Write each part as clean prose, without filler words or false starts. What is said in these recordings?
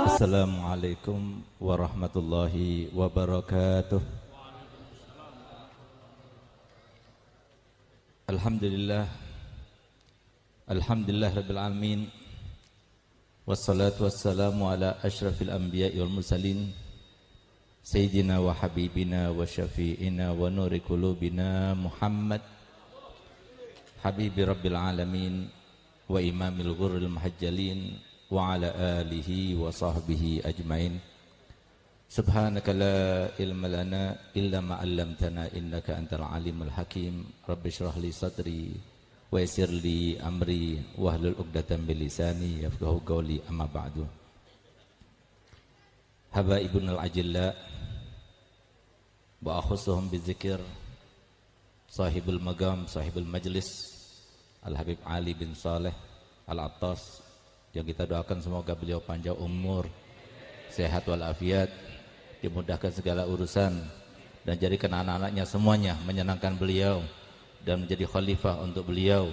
Assalamualaikum warahmatullahi wabarakatuh. Alhamdulillah, Alhamdulillah Rabbil Alamin. Wassalatu wassalamu ala ashrafil anbiya'i wal mursalin, Sayyidina wa habibina wa syafi'ina wa nuri qulubina Muhammad, Habibi Rabbil Alamin wa imamil ghurril muhajjalin, wa ala alihi wa sahbihi ajmain. Subhanaka la ilma lana illa ma 'allamtana innaka antal alimul hakim. Rabbi shrah li sadri wa yassir li amri wahlul 'uqdatam min lisani yafqahu qawli, amma ba'du. Habaibunal ajilla wa akhussuhum bizikir sahibul magam sahibul majlis Al-Habib Ali bin Saleh Al-Attas, yang kita doakan semoga beliau panjang umur, sehat walafiat, dimudahkan segala urusan, dan jadikan anak-anaknya semuanya menyenangkan beliau dan menjadi khalifah untuk beliau,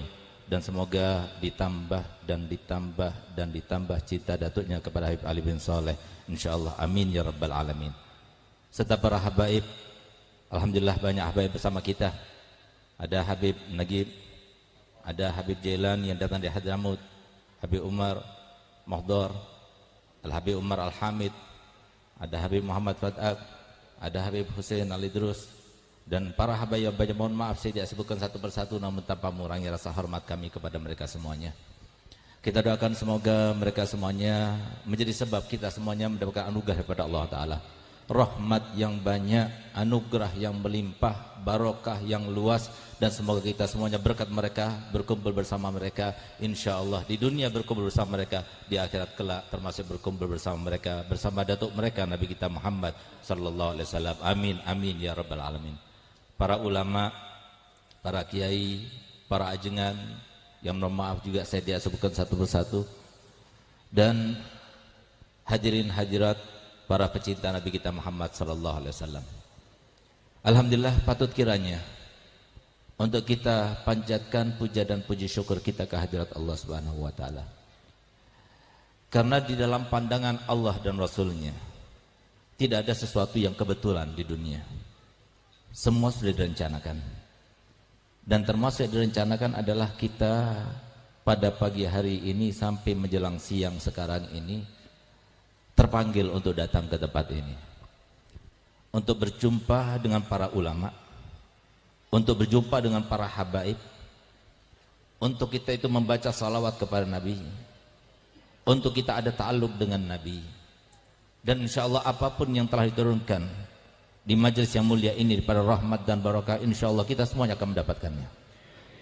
dan semoga ditambah dan ditambah dan ditambah cinta datuknya kepada Habib Ali bin Saleh, insyaallah, amin ya rabbal alamin. Serta para habaib, alhamdulillah banyak habaib bersama kita. Ada Habib Nagib, ada Habib Jailan yang datang dari Hadramut, Habib Umar Mahdar, Al-Habib Umar Al-Hamid, ada Habib Muhammad Fat'ab, ada Habib Hussein Al-Idrus, dan para habaib banyak. Mohon maaf saya tidak sebutkan satu persatu, namun tanpa mengurangi rasa hormat kami kepada mereka semuanya. Kita doakan semoga mereka semuanya menjadi sebab kita semuanya mendapatkan anugerah daripada Allah Ta'ala, rahmat yang banyak, anugerah yang melimpah, barokah yang luas, dan semoga kita semuanya berkat mereka, berkumpul bersama mereka, insyaallah di dunia berkumpul bersama mereka, di akhirat kelak termasuk berkumpul bersama mereka, bersama datuk mereka Nabi kita Muhammad sallallahu alaihi wasallam, amin amin ya rabbal alamin. Para ulama, para kiai, para ajengan yang mohon maaf juga saya tidak sebutkan satu persatu, dan hadirin hadirat para pecinta Nabi kita Muhammad sallallahu alaihi wasallam. Alhamdulillah, patut kiranya untuk kita panjatkan puja dan puji syukur kita ke hadirat Allah Subhanahu wa taala. Karena di dalam pandangan Allah dan Rasulnya tidak ada sesuatu yang kebetulan di dunia. Semua sudah direncanakan. Dan termasuk yang direncanakan adalah kita pada pagi hari ini sampai menjelang siang sekarang ini terpanggil untuk datang ke tempat ini, untuk berjumpa dengan para ulama, untuk berjumpa dengan para habaib, untuk kita itu membaca salawat kepada Nabi, untuk kita ada ta'alluq dengan Nabi. Dan insyaallah apapun yang telah diturunkan di majelis yang mulia ini pada rahmat dan barakah, insyaallah kita semuanya akan mendapatkannya.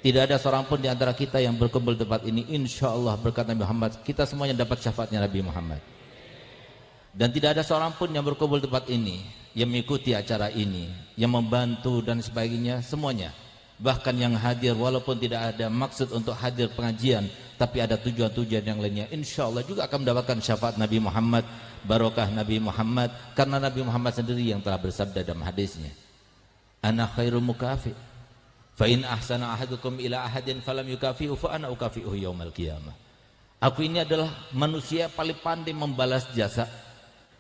Tidak ada seorang pun di antara kita yang berkumpul di tempat ini, insyaallah berkat Nabi Muhammad kita semuanya dapat syafaatnya Nabi Muhammad. Dan tidak ada seorang pun yang berkumpul di tempat ini, yang mengikuti acara ini, yang membantu dan sebagainya, semuanya. Bahkan yang hadir walaupun tidak ada maksud untuk hadir pengajian, tapi ada tujuan-tujuan yang lainnya, insya Allah juga akan mendapatkan syafaat Nabi Muhammad, barokah Nabi Muhammad. Karena Nabi Muhammad sendiri yang telah bersabda dalam hadisnya, ana khairu mukafi, fa in ahsana ahadukum ila ahadin falam yukafi'u fa ana ukafi'uhu yaumal qiyamah. Aku ini adalah manusia paling pandai membalas jasa.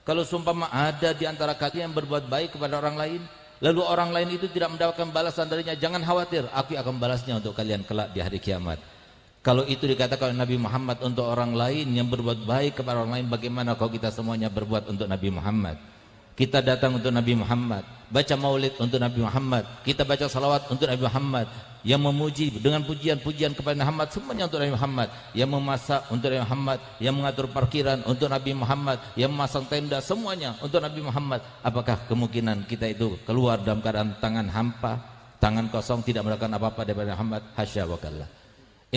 Kalau sumpama ada di antara kalian yang berbuat baik kepada orang lain, lalu orang lain itu tidak mendapatkan balasan darinya, jangan khawatir, aku akan balasnya untuk kalian kelak di hari kiamat. Kalau itu dikatakan oleh Nabi Muhammad untuk orang lain yang berbuat baik kepada orang lain, bagaimana kalau kita semuanya berbuat untuk Nabi Muhammad? Kita datang untuk Nabi Muhammad, baca maulid untuk Nabi Muhammad, kita baca salawat untuk Nabi Muhammad, yang memuji dengan pujian-pujian kepada Nabi Muhammad, semuanya untuk Nabi Muhammad, yang memasak untuk Nabi Muhammad, yang mengatur parkiran untuk Nabi Muhammad, yang memasang tenda, semuanya untuk Nabi Muhammad. Apakah kemungkinan kita itu keluar dalam keadaan tangan hampa, tangan kosong, tidak melakukan apa-apa daripada Muhammad? Hasya wa kalla.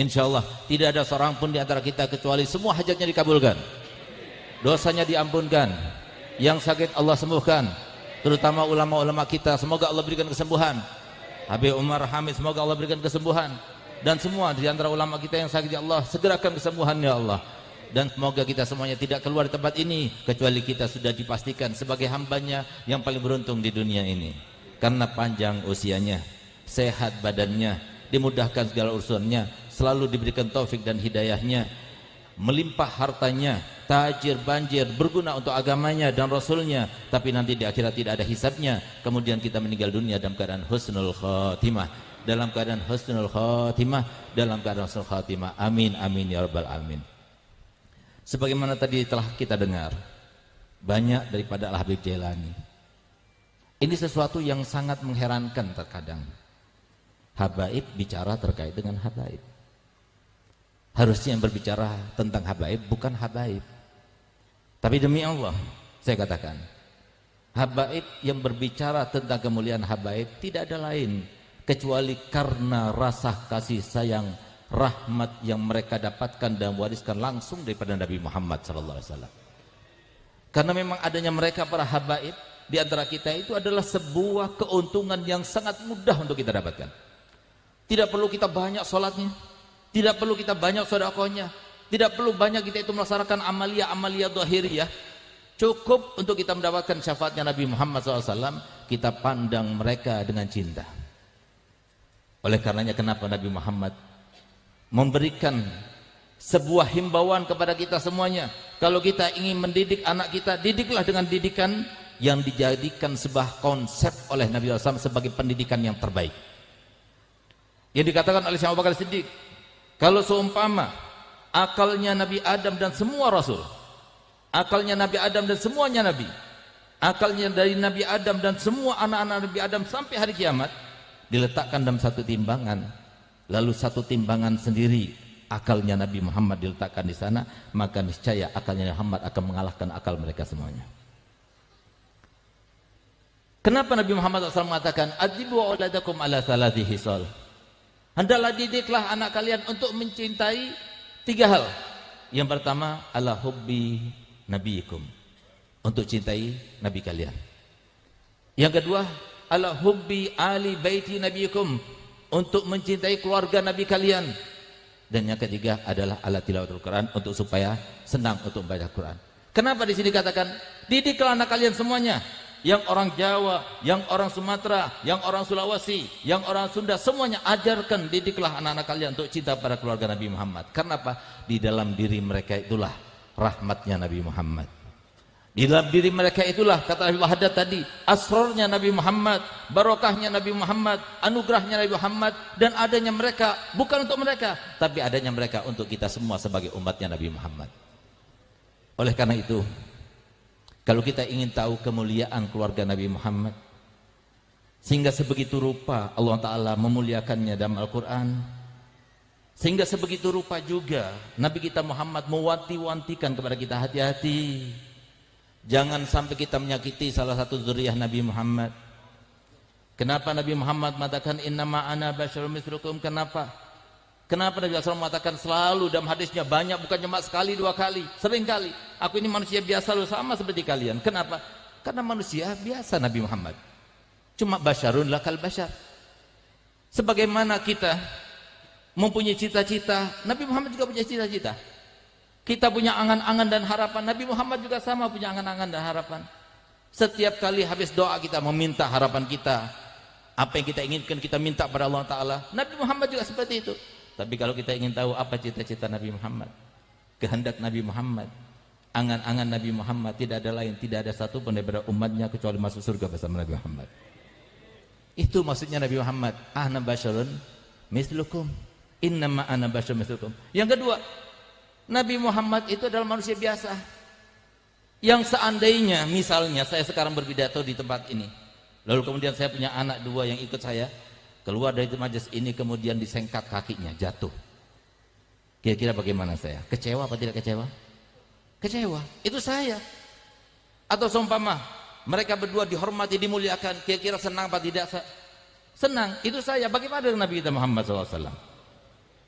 Insyaallah tidak ada seorang pun di antara kita kecuali semua hajatnya dikabulkan, dosanya diampunkan, yang sakit Allah sembuhkan, terutama ulama-ulama kita, semoga Allah berikan kesembuhan. Habib Umar Hamid, semoga Allah berikan kesembuhan, dan semua di antara ulama kita yang sakit, ya Allah segerakan kesembuhan ya Allah. Dan semoga kita semuanya tidak keluar di tempat ini kecuali kita sudah dipastikan sebagai hambanya yang paling beruntung di dunia ini, karena panjang usianya, sehat badannya, dimudahkan segala urusannya, selalu diberikan taufik dan hidayahnya, melimpah hartanya, tajir, banjir, berguna untuk agamanya dan Rasulnya, tapi nanti di akhirat tidak ada hisabnya, kemudian kita meninggal dunia dalam keadaan husnul khatimah, dalam keadaan husnul khatimah, dalam keadaan husnul khatimah. Amin, amin ya rabbal alamin. Sebagaimana tadi telah kita dengar banyak daripada Al-Habib Jailani, ini sesuatu yang sangat mengherankan terkadang. Habaib bicara terkait dengan habaib. Harusnya yang berbicara tentang habaib bukan habaib. Tapi demi Allah saya katakan, habaib yang berbicara tentang kemuliaan habaib tidak ada lain kecuali karena rasa kasih sayang, rahmat yang mereka dapatkan dan wariskan langsung daripada Nabi Muhammad SAW. Karena memang adanya mereka para habaib di antara kita itu adalah sebuah keuntungan yang sangat mudah untuk kita dapatkan. Tidak perlu kita banyak sholatnya, tidak perlu kita banyak sedekahnya, tidak perlu banyak kita itu melaksanakan amalia-amalia zahiriyah. Cukup untuk kita mendapatkan syafaatnya Nabi Muhammad SAW, kita pandang mereka dengan cinta. Oleh karenanya kenapa Nabi Muhammad memberikan sebuah himbauan kepada kita semuanya, kalau kita ingin mendidik anak kita, didiklah dengan didikan yang dijadikan sebuah konsep oleh Nabi SAW sebagai pendidikan yang terbaik. Yang dikatakan oleh Syekh Abu Bakar Siddiq, kalau seumpama akalnya Nabi Adam dan semua Rasul, akalnya Nabi Adam dan semuanya Nabi, akalnya dari Nabi Adam dan semua anak-anak Nabi Adam sampai hari kiamat, diletakkan dalam satu timbangan, lalu satu timbangan sendiri akalnya Nabi Muhammad diletakkan di sana, maka niscaya akalnya Muhammad akan mengalahkan akal mereka semuanya. Kenapa Nabi Muhammad SAW mengatakan adibu auladakum ala thalathi hisal? Hendaklah didiklah anak kalian untuk mencintai 3 hal. Yang pertama, ala hubbi nabiyikum, untuk cintai nabi kalian. Yang kedua, ala hubbi ali baiti nabiyikum, untuk mencintai keluarga nabi kalian. Dan yang ketiga adalah ala tilawatul Quran, untuk supaya senang untuk membaca Quran. Kenapa di sini katakan didiklah anak kalian semuanya? Yang orang Jawa, yang orang Sumatera, yang orang Sulawesi, yang orang Sunda, semuanya ajarkan, didiklah anak-anak kalian untuk cinta pada keluarga Nabi Muhammad. Karena apa? Di dalam diri mereka itulah rahmatnya Nabi Muhammad. Di dalam diri mereka itulah, kata Nabi Wahdat tadi, asrornya Nabi Muhammad, barokahnya Nabi Muhammad, anugerahnya Nabi Muhammad, dan adanya mereka bukan untuk mereka, tapi adanya mereka untuk kita semua sebagai umatnya Nabi Muhammad. Oleh karena itu, kalau kita ingin tahu kemuliaan keluarga Nabi Muhammad, sehingga sebegitu rupa Allah Ta'ala memuliakannya dalam Al-Quran, sehingga sebegitu rupa juga Nabi kita Muhammad mewanti-wantikan kepada kita, hati-hati, jangan sampai kita menyakiti salah satu zuriyah Nabi Muhammad. Kenapa Nabi Muhammad mengatakan innama ana basyarun mithlukum? Kenapa Nabi SAW mengatakan selalu dalam hadisnya banyak, bukan cuma sekali 2 kali, sering kali, aku ini manusia biasa loh, sama seperti kalian. Kenapa? Karena manusia biasa Nabi Muhammad, cuma basyarun lakal basyar. Sebagaimana kita mempunyai cita-cita, Nabi Muhammad juga punya cita-cita. Kita punya angan-angan dan harapan, Nabi Muhammad juga sama punya angan-angan dan harapan. Setiap kali habis doa kita meminta harapan kita, apa yang kita inginkan kita minta pada Allah Ta'ala. Nabi Muhammad juga seperti itu. Tapi kalau kita ingin tahu apa cita-cita Nabi Muhammad, kehendak Nabi Muhammad, angan-angan Nabi Muhammad, tidak ada lain, tidak ada satu pun daripada umatnya kecuali masuk surga bersama Nabi Muhammad. Itu maksudnya Nabi Muhammad, ana basyarun mislukum, innama ana basyarun mislukum. Yang kedua, Nabi Muhammad itu adalah manusia biasa, yang seandainya misalnya saya sekarang berpidato di tempat ini, lalu kemudian saya punya anak 2 yang ikut saya, keluar dari majelis ini kemudian disengkat kakinya, jatuh. Kira-kira bagaimana saya? Kecewa apa tidak kecewa? Kecewa. Itu saya. Atau seumpama mereka berdua dihormati, dimuliakan, kira-kira senang apa tidak? Senang. Itu saya. Bagaimana dengan Nabi kita Muhammad SAW?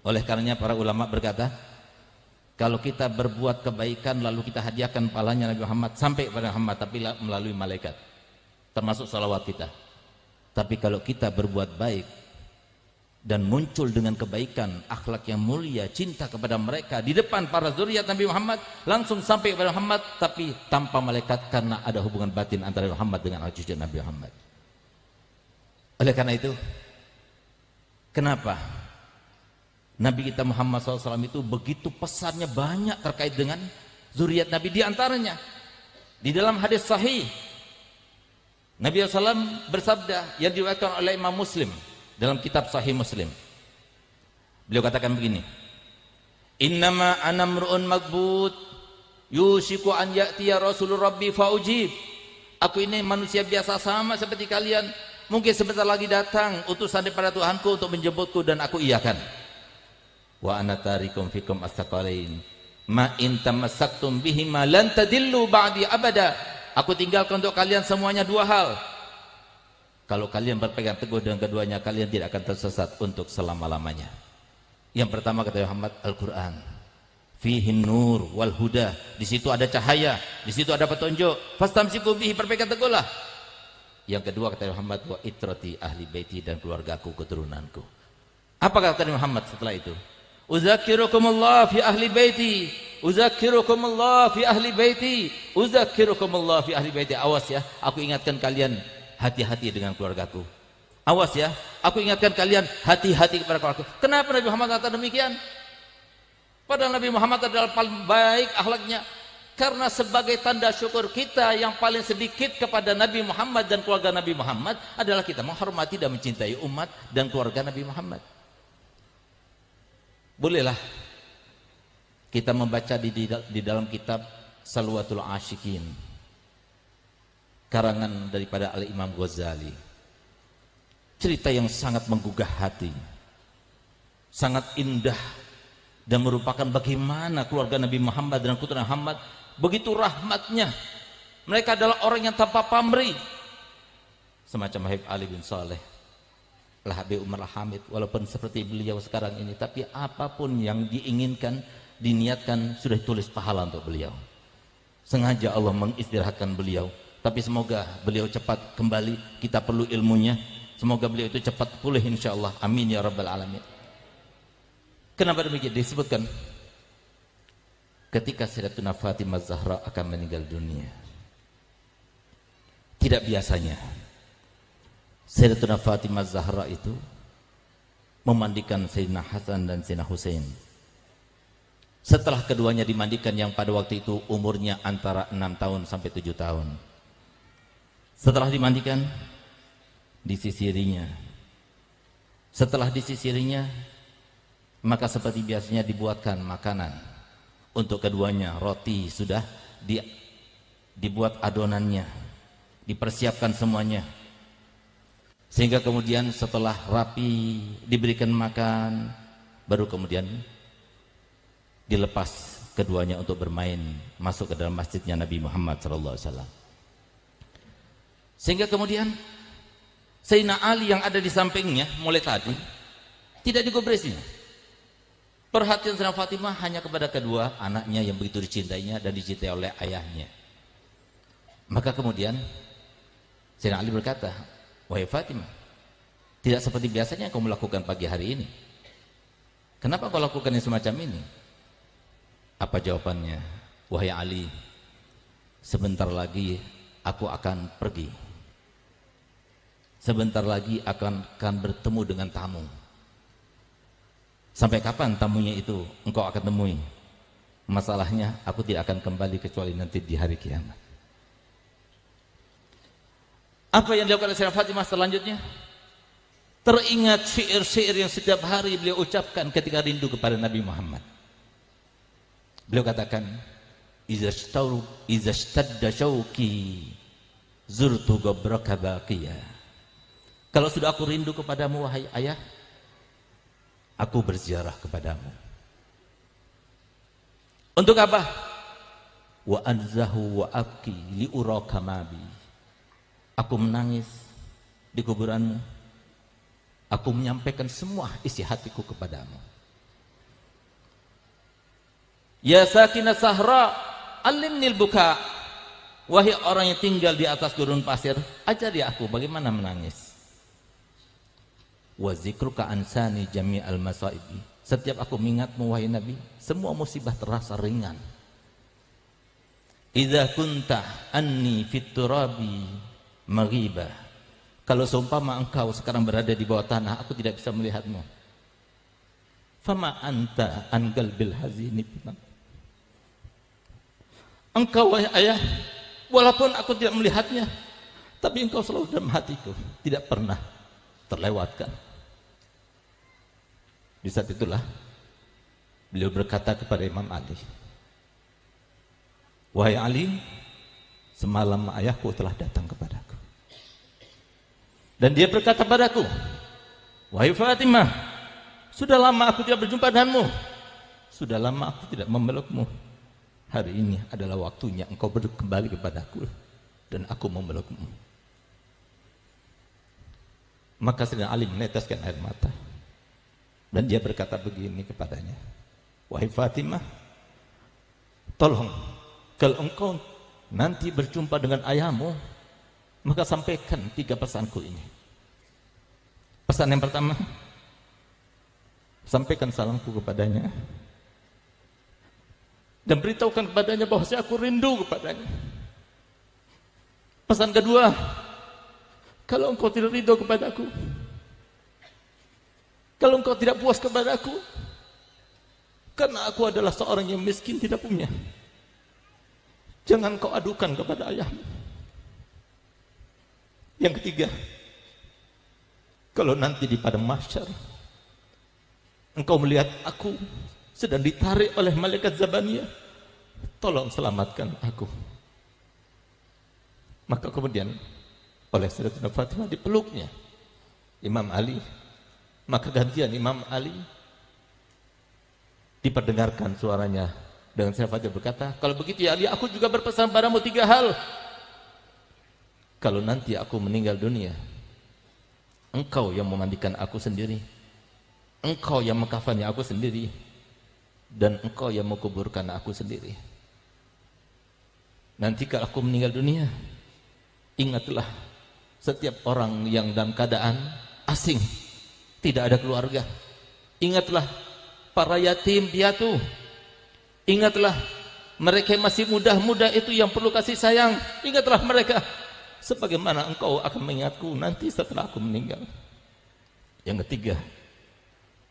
Oleh karenanya para ulama berkata, kalau kita berbuat kebaikan lalu kita hadiahkan pahalanya Nabi Muhammad sampai pada Muhammad, tapi melalui malaikat, termasuk salawat kita. Tapi kalau kita berbuat baik dan muncul dengan kebaikan, akhlak yang mulia, cinta kepada mereka di depan para zuriat Nabi Muhammad, langsung sampai kepada Muhammad, tapi tanpa malaikat, karena ada hubungan batin antara Muhammad dengan al-cucu Nabi Muhammad. Oleh karena itu, kenapa Nabi kita Muhammad SAW itu begitu pesannya banyak terkait dengan zuriat Nabi. Di antaranya di dalam hadis sahih Nabi SAW bersabda yang diriwayatkan oleh Imam Muslim dalam kitab Sahih Muslim. Beliau katakan begini, innama ana mru'un magbut yushiku an ya'tiya rasulur rabbi faujib. Aku ini manusia biasa sama seperti kalian, mungkin sebentar lagi datang utusan daripada Tuhanku untuk menjemputku dan aku iyakan. Wa ana tarikum fikum as-saqalain ma in tamassaktum bihima lan tadillu ba'di abada. Aku tinggalkan untuk kalian semuanya dua hal. Kalau kalian berpegang teguh dengan keduanya, kalian tidak akan tersesat untuk selama-lamanya. Yang pertama kata Muhammad, Al-Quran. Fihin nur wal huda. Di situ ada cahaya, di situ ada petunjuk. Fastamsiku bihi, berpegang teguhlah. Yang kedua kata Muhammad, wa itrati ahli baiti, dan keluargaku, keturunanku. Apa kata Muhammad setelah itu? Uzakirukumullah fi ahli baiti, uzakirukumullah fi ahli baiti, uzakirukumullah fi ahli baiti. Awas ya, aku ingatkan kalian hati-hati dengan keluargaku. Awas ya, aku ingatkan kalian hati-hati kepada keluargaku. Kenapa Nabi Muhammad kata demikian? Padahal Nabi Muhammad adalah paling baik akhlaknya. Karena sebagai tanda syukur kita yang paling sedikit kepada Nabi Muhammad dan keluarga Nabi Muhammad adalah kita menghormati dan mencintai umat dan keluarga Nabi Muhammad. Bolehlah kita membaca di dalam kitab Salwatul Asyikin, karangan daripada Al-Imam Ghazali. Cerita yang sangat menggugah hati, sangat indah, dan merupakan bagaimana keluarga Nabi Muhammad dan keturunan Muhammad begitu rahmatnya. Mereka adalah orang yang tanpa pamrih, semacam Habib Ali bin Saleh, Habib Umar Hamid, walaupun seperti beliau sekarang ini, tapi apapun yang diinginkan, diniatkan, sudah ditulis pahala untuk beliau. Sengaja Allah mengistirahatkan beliau, tapi semoga beliau cepat kembali. Kita perlu ilmunya, semoga beliau itu cepat pulih insyaallah. Amin ya rabbal alamin. Kenapa demikian? Disebutkan ketika Sayyidatuna Fatimah Zahra akan meninggal dunia, tidak biasanya Sayyidatuna Fatimah Zahra itu memandikan Sayyidina Hasan dan Sayyidina Husain. Setelah keduanya dimandikan, yang pada waktu itu umurnya antara 6 tahun sampai 7 tahun. Setelah dimandikan, disisirinya. Setelah disisirinya, maka seperti biasanya dibuatkan makanan untuk keduanya. Roti sudah dibuat adonannya, dipersiapkan semuanya. Sehingga kemudian setelah rapi diberikan makan, baru kemudian dilepas keduanya untuk bermain masuk ke dalam masjidnya Nabi Muhammad SAW. Sehingga kemudian Sayyidina Ali yang ada di sampingnya mulai tadi tidak digubresinya. Perhatian Sayyidina Fatimah hanya kepada kedua anaknya yang begitu dicintainya dan dicintai oleh ayahnya. Maka kemudian Sayyidina Ali berkata, wahai Fatimah, tidak seperti biasanya yang kamu lakukan pagi hari ini. Kenapa kau lakukan yang semacam ini? Apa jawabannya? Wahai Ali, sebentar lagi aku akan pergi. Sebentar lagi akan bertemu dengan tamu. Sampai kapan tamunya itu engkau akan temui? Masalahnya aku tidak akan kembali kecuali nanti di hari kiamat. Apa yang dilakukan oleh Sayyidah Fatimah selanjutnya? Teringat syair-syair yang setiap hari beliau ucapkan ketika rindu kepada Nabi Muhammad. Beliau katakan, iza ishtadda syauqi zurtu gabraka baqiya. Kalau sudah aku rindu kepadamu wahai ayah, aku berziarah kepadamu. Untuk apa? Wa anzahu wa abki li uraka mabi. Aku menangis di kuburanmu. Aku menyampaikan semua isi hatiku kepadamu. Ya sakinah sahra, alimnil buka. Wahai orang yang tinggal di atas gurun pasir, ajari aku bagaimana menangis. Wa zikruka ansani jami'al masaibi. Setiap aku mengingatmu wahai Nabi, semua musibah terasa ringan. Idza kunta anni fit turabi maghiba. Kalau seumpama engkau sekarang berada di bawah tanah, aku tidak bisa melihatmu. Fama anta an qalbil hazini. Engkau wahai ayah, walaupun aku tidak melihatnya, tapi engkau selalu dalam hatiku, tidak pernah terlewatkan. Di saat itulah beliau berkata kepada Imam Ali, wahai Ali, semalam ayahku telah datang kepadaku dan dia berkata padaku, wahai Fatimah, sudah lama aku tidak berjumpa denganmu, sudah lama aku tidak memelukmu. Hari ini adalah waktunya engkau kembali kepadaku dan aku memelukmu. Maka Sayyidina Ali meneteskan air mata dan dia berkata begini kepadanya, wahai Fatimah, tolong kalau engkau nanti berjumpa dengan ayahmu, maka sampaikan 3 pesanku ini. Pesan yang pertama, sampaikan salamku kepadanya dan beritahukan kepadanya bahwa aku rindu kepadanya. Pesan kedua, kalau engkau tidak ridho kepadaku, kalau engkau tidak puas kepadaku, karena aku adalah seorang yang miskin tidak punya, jangan kau adukan kepada ayahmu. Yang ketiga, kalau nanti di padang mahsyar engkau melihat aku sedang ditarik oleh malaikat Zabaniyah, tolong selamatkan aku. Maka kemudian oleh Sayyidatina Fatimah dipeluknya Imam Ali. Maka gantian Imam Ali diperdengarkan suaranya dengan Sayyidatina berkata, kalau begitu ya Ali, aku juga berpesan padamu 3 hal. Kalau nanti aku meninggal dunia, engkau yang memandikan aku sendiri, engkau yang mengkafani aku sendiri, dan engkau yang menguburkan aku sendiri. Nanti kalau aku meninggal dunia, ingatlah setiap orang yang dalam keadaan asing, tidak ada keluarga. Ingatlah para yatim piatu. Ingatlah mereka yang masih muda-muda itu yang perlu kasih sayang. Ingatlah mereka sebagaimana engkau akan mengingatku nanti setelah aku meninggal. Yang ketiga,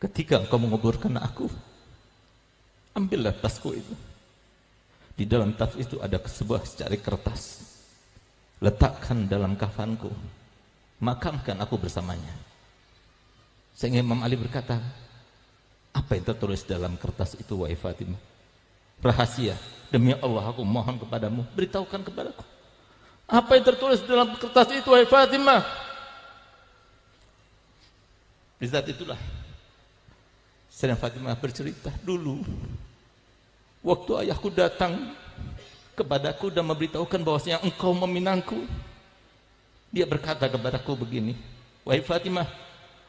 ketika engkau menguburkan aku, ambillah tasku itu. Di dalam tas itu ada sebuah secari kertas. Letakkan dalam kafanku. Makamkan aku bersamanya. Sehingga Imam Ali berkata, apa yang tertulis dalam kertas itu wahai Fatimah? Rahasia. Demi Allah aku mohon kepadamu, beritahukan kepadaku. Apa yang tertulis dalam kertas itu wahai Fatimah? Di saat itulah Sayyidah Fatimah bercerita, dulu waktu ayahku datang kepadaku dan memberitahukan bahwasanya engkau meminangku, dia berkata kepadaku begini, wahai Fatimah,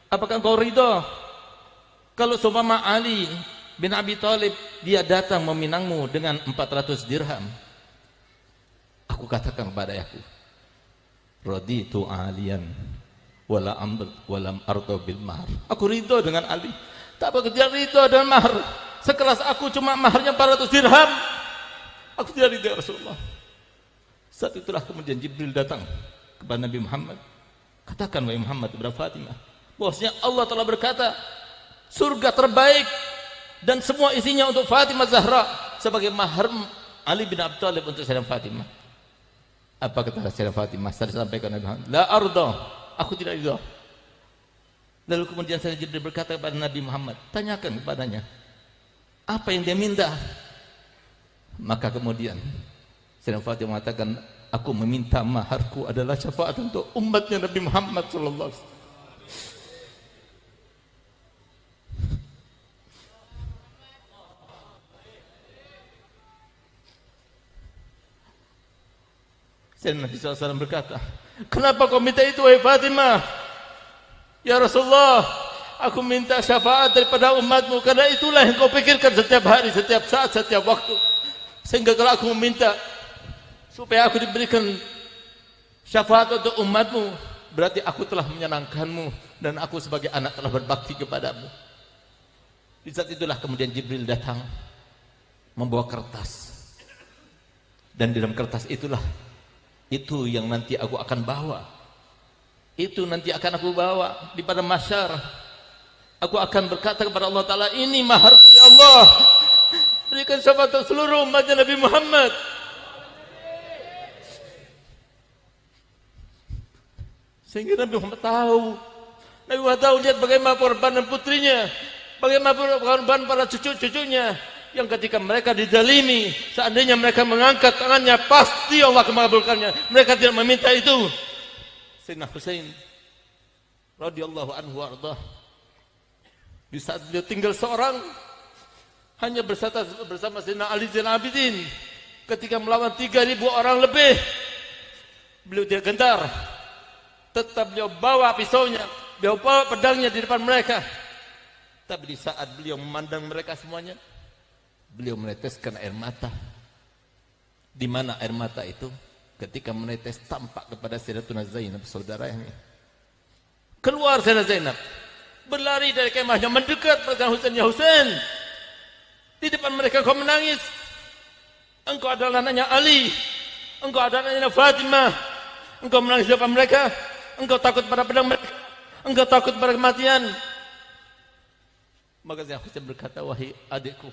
apakah engkau ridha kalau seumpama Ali bin Abi Thalib dia datang meminangmu dengan 400 dirham? Aku katakan kepada ayahku, raditu aliyan walam arda bil mahar. Aku ridha dengan Ali, tak bekerja ridha dengan mahar. Sekelas aku cuma maharnya 400 dirham, aku tidak ridha Rasulullah. Saat itulah kemudian Jibril datang kepada Nabi Muhammad. Katakan wahai Muhammad kepada Fatimah, bahwasanya Allah telah berkata, surga terbaik dan semua isinya untuk Fatimah Zahra sebagai mahar Ali bin Abi Thalib untuk Sayyidah Fatimah. Apa kata Sayyidah Fatimah? Saya sampaikan Nabi Muhammad, la arda, aku tidak ridha. Lalu kemudian Sayyidina Jibril berkata kepada Nabi Muhammad, tanyakan kepadanya apa yang dia minta. Maka kemudian Sayyidah Fatimah mengatakan, aku meminta maharku adalah syafaat untuk umatnya Nabi Muhammad sallallahu alaihi wasallam. Sayyidina Nabi SAW berkata, kenapa kau minta itu wahai Fatimah? Ya Rasulullah, aku minta syafaat daripada umatmu karena itulah yang kau pikirkan setiap hari, setiap saat, setiap waktu. Sehingga kalau aku meminta supaya aku diberikan syafaat untuk umatmu, berarti aku telah menyenangkanmu dan aku sebagai anak telah berbakti kepadamu. Di saat itulah kemudian Jibril datang membawa kertas, dan di dalam kertas itulah itu yang nanti aku akan bawa, itu nanti akan aku bawa di pada mahsyar. Aku akan berkata kepada Allah Ta'ala, ini maharku ya Allah, berikan syafaat untuk seluruh umatnya Nabi Muhammad. Sehingga Nabi Muhammad tahu. Nabi Muhammad tahu, lihat bagaimana pengorbanan putrinya, bagaimana pengorbanan para cucu-cucunya, yang ketika mereka dizalimi, seandainya mereka mengangkat tangannya, pasti Allah akan mengabulkannya. Mereka tidak meminta itu. Sayyidina Husain radhiyallahu anhu warḍah, di saat beliau tinggal seorang, hanya bersama Sayyidina Ali Zainal Abidin, ketika melawan 3.000 orang lebih, beliau tidak gentar. Tetap beliau bawa pisaunya, beliau bawa pedangnya di depan mereka. Tapi di saat beliau memandang mereka semuanya, beliau meneteskan air mata. Di mana air mata itu? Ketika menetes tampak kepada Sayyidatuna Zainab, saudara ini. Keluar Sayyidatuna Zainab, berlari dari kemahnya, mendekat pada Husain. Ya Husain, di depan mereka kau menangis. Engkau adalah anaknya Ali, engkau adalah anaknya Fatimah. Engkau menangis di depan mereka. Engkau takut pada pedang mereka, engkau takut pada kematian. Maka Sayyidatuna Husain berkata, wahai adikku,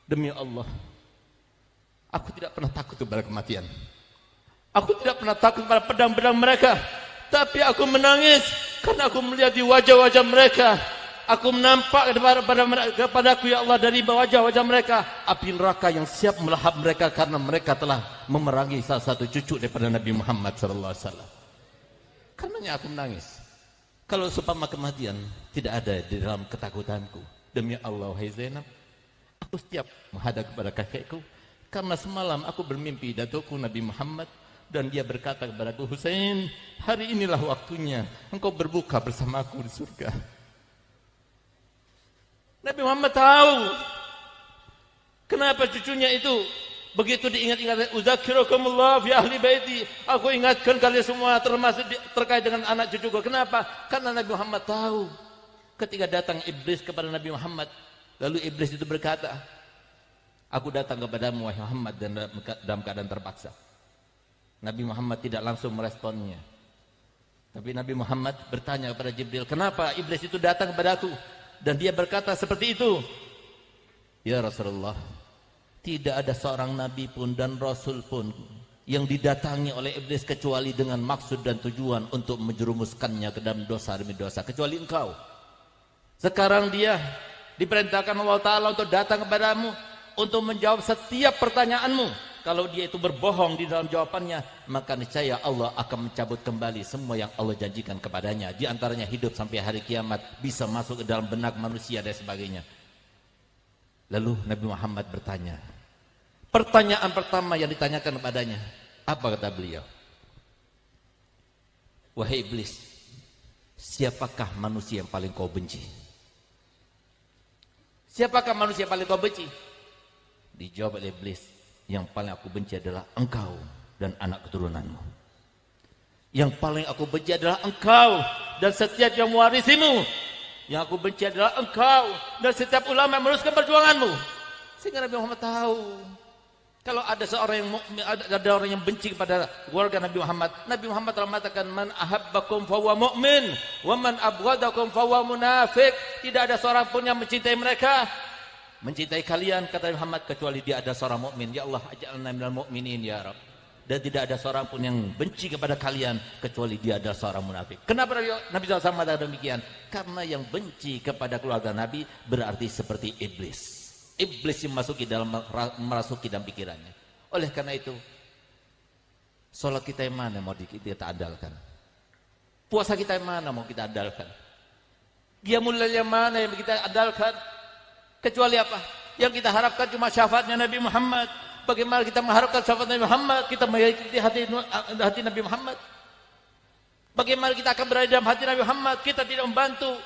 demi Allah, aku tidak pernah takut kepada kematian. Aku tidak pernah takut pada pedang-pedang mereka. Tapi aku menangis karena aku melihat di wajah-wajah mereka. Aku menampak kepadaku ya Allah dari wajah-wajah mereka api neraka yang siap melahap mereka karena mereka telah memerangi salah satu cucu daripada Nabi Muhammad SAW. Karenanya aku menangis. Kalau seumpama kematian tidak ada di dalam ketakutanku, demi Allah wahai Zainab, aku siap menghadap kepada kakekku karena semalam aku bermimpi datukku Nabi Muhammad dan dia berkata kepadaku, Husain, hari inilah waktunya engkau berbuka bersamaku di surga. Nabi Muhammad tahu kenapa cucunya itu begitu diingat-ingat. Uzakirukumullah fi ahli baiti, aku ingatkan kalian semua termasuk terkait dengan anak cucuku. Kenapa? Karena Nabi Muhammad tahu ketika datang iblis kepada Nabi Muhammad, lalu iblis itu berkata, aku datang kepadamu wahai Muhammad dan dalam keadaan terpaksa. Nabi Muhammad tidak langsung meresponnya. Tapi Nabi Muhammad bertanya kepada Jibril, kenapa iblis itu datang kepadaku? Dan dia berkata seperti itu. Ya Rasulullah, tidak ada seorang nabi pun dan rasul pun yang didatangi oleh iblis kecuali dengan maksud dan tujuan untuk menjerumuskannya ke dalam dosa demi dosa, kecuali engkau. Sekarang dia diperintahkan Allah Ta'ala untuk datang kepadamu untuk menjawab setiap pertanyaanmu. Kalau dia itu berbohong di dalam jawabannya, maka niscaya Allah akan mencabut kembali semua yang Allah janjikan kepadanya. Di antaranya hidup sampai hari kiamat, bisa masuk ke dalam benak manusia dan sebagainya. Lalu Nabi Muhammad bertanya, pertanyaan pertama yang ditanyakan kepadanya, apa kata beliau? Wahai iblis, siapakah manusia yang paling kau benci? Siapakah manusia yang paling kau benci? Dijawab oleh iblis, yang paling aku benci adalah engkau dan anak keturunanmu. Yang paling aku benci adalah engkau dan setiap yang mewarisimu. Yang aku benci adalah engkau dan setiap ulama yang meneruskan perjuanganmu. Sehingga Nabi Muhammad tahu, kalau ada seorang yang ada orang yang benci kepada keluarga Nabi Muhammad, Nabi Muhammad telah mengatakan, man ahabbakum fahuwa mu'min wa man abghadakum fahuwa munafiq. Tidak ada seorang pun yang mencintai mereka, mencintai kalian, kata Muhammad, kecuali dia ada seorang mukmin. Ya Allah, aj'alna minal mu'minin ya Rabb. Dan tidak ada seorang pun yang benci kepada kalian kecuali dia adalah seorang munafik. Kenapa Nabi SAW mengatakan demikian? Karena yang benci kepada keluarga Nabi berarti seperti iblis. Iblis yang merasuki dalam pikirannya. Oleh karena itu, sholat kita yang mana mau kita andalkan? Puasa kita yang mana mau kita andalkan? Qiyamul lail yang mana yang kita andalkan? Kecuali apa? Yang kita harapkan cuma syafaatnya Nabi Muhammad. Bagaimana kita mengharapkan syafaat Nabi Muhammad? Kita mengikuti hati Nabi Muhammad. Bagaimana kita akan berada dalam hati Nabi Muhammad? Kita tidak membantu.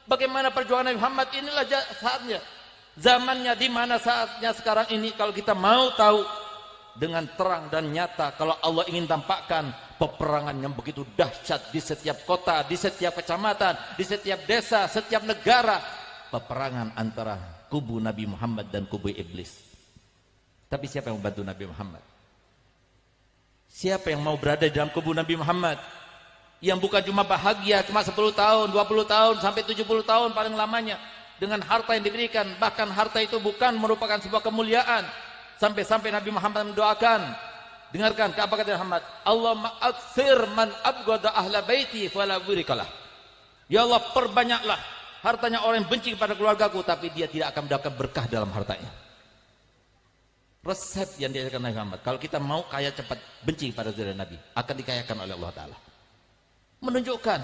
Bagaimana perjuangan Nabi Muhammad? Inilah saatnya. Zamannya, di mana saatnya sekarang ini. Kalau kita mau tahu dengan terang dan nyata, kalau Allah ingin tampakkan peperangan yang begitu dahsyat di setiap kota, di setiap kecamatan, di setiap desa, setiap negara, peperangan antara kubu Nabi Muhammad dan kubu iblis. Tapi siapa yang membantu Nabi Muhammad? Siapa yang mau berada di dalam kubu Nabi Muhammad? Yang bukan cuma bahagia, cuma 10 tahun, 20 tahun, sampai 70 tahun paling lamanya. Dengan harta yang diberikan, bahkan harta itu bukan merupakan sebuah kemuliaan. Sampai-sampai Nabi Muhammad mendoakan, Dengarkan apa kata Muhammad. Allahumma aktsir man abghada ahla baiti fala burikalah. Ya Allah, perbanyaklah hartanya orang yang benci kepada keluargaku, tapi dia tidak akan mendapatkan berkah dalam hartanya. Resep yang diajarkan Nabi Muhammad. Kalau kita mau kaya cepat, benci pada zuriat Nabi, akan dikayakan oleh Allah Ta'ala. Menunjukkan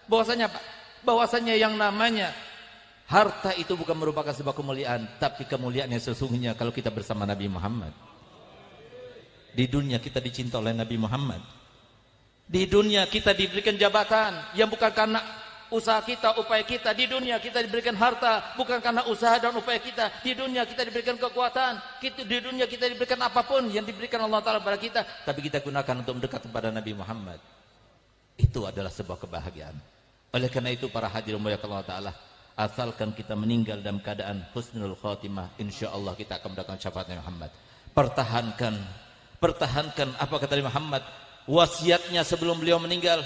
bahwasanya apa? Bahwasanya yang namanya harta itu bukan merupakan sebuah kemuliaan, tapi kemuliaan yang sesungguhnya kalau kita bersama Nabi Muhammad. Di dunia kita dicinta oleh Nabi Muhammad. Di dunia kita diberikan jabatan yang bukan karena usaha kita, upaya kita. Di dunia kita diberikan harta bukan karena usaha dan upaya kita. Di dunia kita diberikan kekuatan. Di dunia kita diberikan apapun yang diberikan Allah Ta'ala kepada kita, tapi kita gunakan untuk mendekat kepada Nabi Muhammad. Itu adalah sebuah kebahagiaan. Oleh karena itu para hadirin muliakan Allah Ta'ala, asalkan kita meninggal dalam keadaan husnul khatimah, insyaallah kita akan mendapatkan syafaat Nabi Muhammad. Pertahankan apa kata Nabi Muhammad, wasiatnya sebelum beliau meninggal.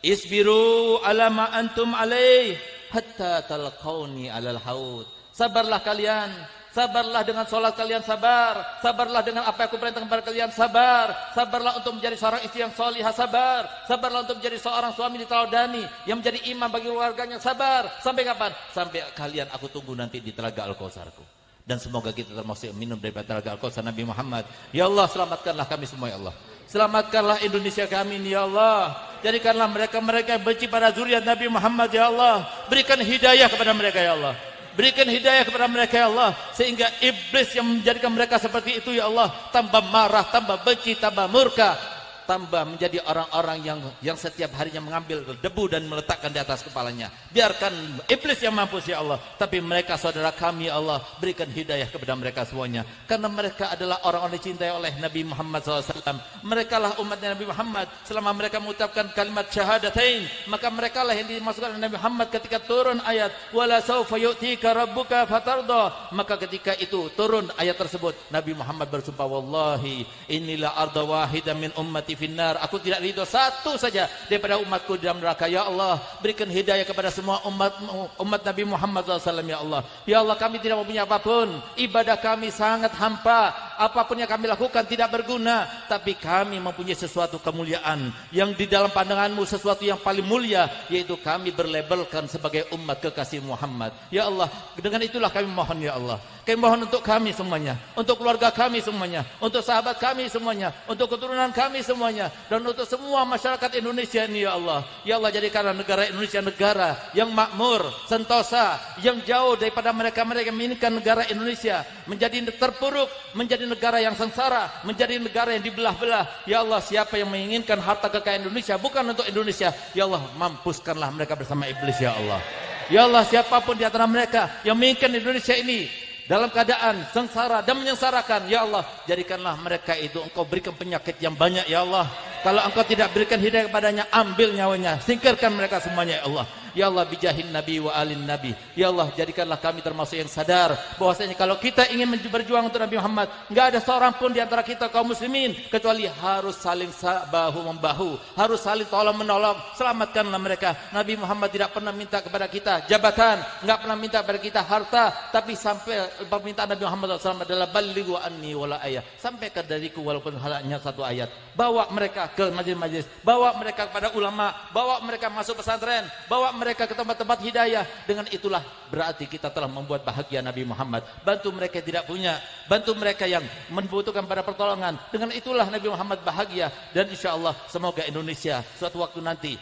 Isbiru ala ma antum alaih hatta talqauni alal haud. Sabarlah kalian, sabarlah dengan sholat kalian, sabarlah dengan apa yang aku perintahkan kepada kalian, sabarlah untuk menjadi seorang istri yang solihah, sabarlah untuk menjadi seorang suami diteladani yang menjadi imam bagi keluarganya, sabar. Sampai kapan? Sampai kalian aku tunggu nanti di telaga Al-Kautsarku. Dan semoga kita termasuk yang minum dari telaga Al-Kautsar Nabi Muhammad. Ya Allah, selamatkanlah kami semua ya Allah. Selamatkanlah Indonesia kami ini ya Allah. Jadikanlah mereka yang benci pada zuriat Nabi Muhammad ya Allah. Berikan hidayah kepada mereka ya Allah. Berikan hidayah kepada mereka ya Allah, sehingga iblis yang menjadikan mereka seperti itu ya Allah tambah marah, tambah benci, tambah murka, tambah menjadi orang-orang yang setiap harinya mengambil debu dan meletakkan di atas kepalanya. Biarkan iblis yang mampus ya Allah, tapi mereka saudara kami ya Allah, berikan hidayah kepada mereka semuanya, karena mereka adalah orang-orang dicintai oleh Nabi Muhammad SAW. Mereka lah umatnya Nabi Muhammad. Selama mereka mengucapkan kalimat syahadatain, maka mereka lah yang dimasukkan oleh Nabi Muhammad ketika turun ayat wala saufa yu'tika rabbuka fatarda. Maka ketika itu turun ayat tersebut, Nabi Muhammad bersumpah, wallahi inilah arda wahidah min ummati finnar. Aku tidak ridho satu saja daripada umatku dalam neraka ya Allah. Berikan hidayah kepada semua umat Nabi Muhammad SAW ya Allah. Ya Allah, kami tidak mempunyai apapun, ibadah kami sangat hampa, apapun yang kami lakukan tidak berguna, tapi kami mempunyai sesuatu kemuliaan yang di dalam pandanganmu, sesuatu yang paling mulia, yaitu kami berlabelkan sebagai umat kekasih Muhammad ya Allah. Dengan itulah kami mohon ya Allah, kami mohon untuk kami semuanya, untuk keluarga kami semuanya, untuk sahabat kami semuanya, untuk keturunan kami semuanya, dan untuk semua masyarakat Indonesia ini ya Allah. Ya Allah, jadikanlah negara Indonesia negara yang makmur, sentosa, yang jauh daripada mereka-mereka yang menginginkan negara Indonesia menjadi terpuruk, menjadi negara yang sengsara, menjadi negara yang dibelah-belah. Ya Allah, siapa yang menginginkan harta kekayaan Indonesia bukan untuk Indonesia, ya Allah, mampuskanlah mereka bersama iblis ya Allah. Ya Allah, siapapun di antara mereka yang menginginkan Indonesia ini dalam keadaan sengsara dan menyengsarakan, ya Allah, jadikanlah mereka itu Engkau berikan penyakit yang banyak ya Allah. Kalau Engkau tidak berikan hidayah kepadanya, ambil nyawanya, singkirkan mereka semuanya ya Allah. Ya Allah, bijahin Nabi wa alin Nabi. Ya Allah, jadikanlah kami termasuk yang sadar bahwasanya kalau kita ingin berjuang untuk Nabi Muhammad, enggak ada seorang pun di antara kita kaum muslimin kecuali harus saling bahu membahu, harus saling tolong menolong. Selamatkanlah mereka. Nabi Muhammad tidak pernah minta kepada kita jabatan, enggak pernah minta kepada kita harta, tapi sampai permintaan Nabi Muhammad SAW adalah balighu anni wala ayah. Sampaikan dariku walaupun hanya satu ayat. Bawa mereka ke majelis-majelis, bawa mereka kepada ulama, bawa mereka masuk pesantren, bawa mereka ke tempat-tempat hidayah. Dengan itulah berarti kita telah membuat bahagia Nabi Muhammad. Bantu mereka yang tidak punya, bantu mereka yang membutuhkan pada pertolongan. Dengan itulah Nabi Muhammad bahagia. Dan insya Allah semoga Indonesia suatu waktu nanti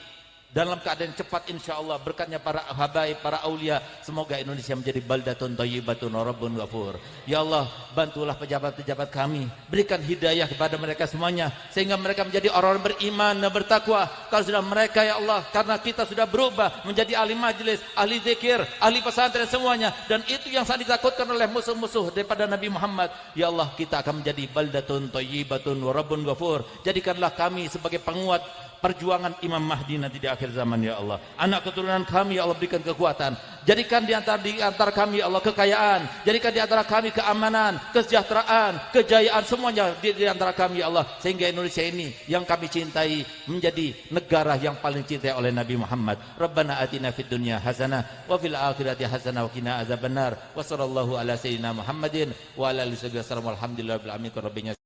dalam keadaan cepat insya Allah berkatnya para habaib, para aulia, semoga Indonesia menjadi baldatun thayyibatun rabbun ghafur. Ya Allah, bantulah pejabat-pejabat kami, berikan hidayah kepada mereka semuanya sehingga mereka menjadi orang beriman dan bertakwa. Kalau sudah mereka ya Allah, karena kita sudah berubah menjadi ahli majlis, ahli zikir, ahli pesantren semuanya, dan itu yang sangat ditakutkan oleh musuh-musuh daripada Nabi Muhammad. Ya Allah, kita akan menjadi baldatun thayyibatun rabbun ghafur. Jadikanlah kami sebagai penguat perjuangan Imam Mahdi nanti di akhir zaman ya Allah. Anak keturunan kami ya Allah, berikan kekuatan. Jadikan di antara kami ya Allah kekayaan. Jadikan di antara kami keamanan, kesejahteraan, kejayaan, semuanya di antara kami ya Allah. Sehingga Indonesia ini yang kami cintai menjadi negara yang paling cintai oleh Nabi Muhammad. Rabbana atina fid dunya hasanah wa fil akhirati hasanah wa qina azabannar. Wa sallallahu ala sayyidina Muhammadin wa ala alihi wasallam. Alhamdulillahirabbil alamin.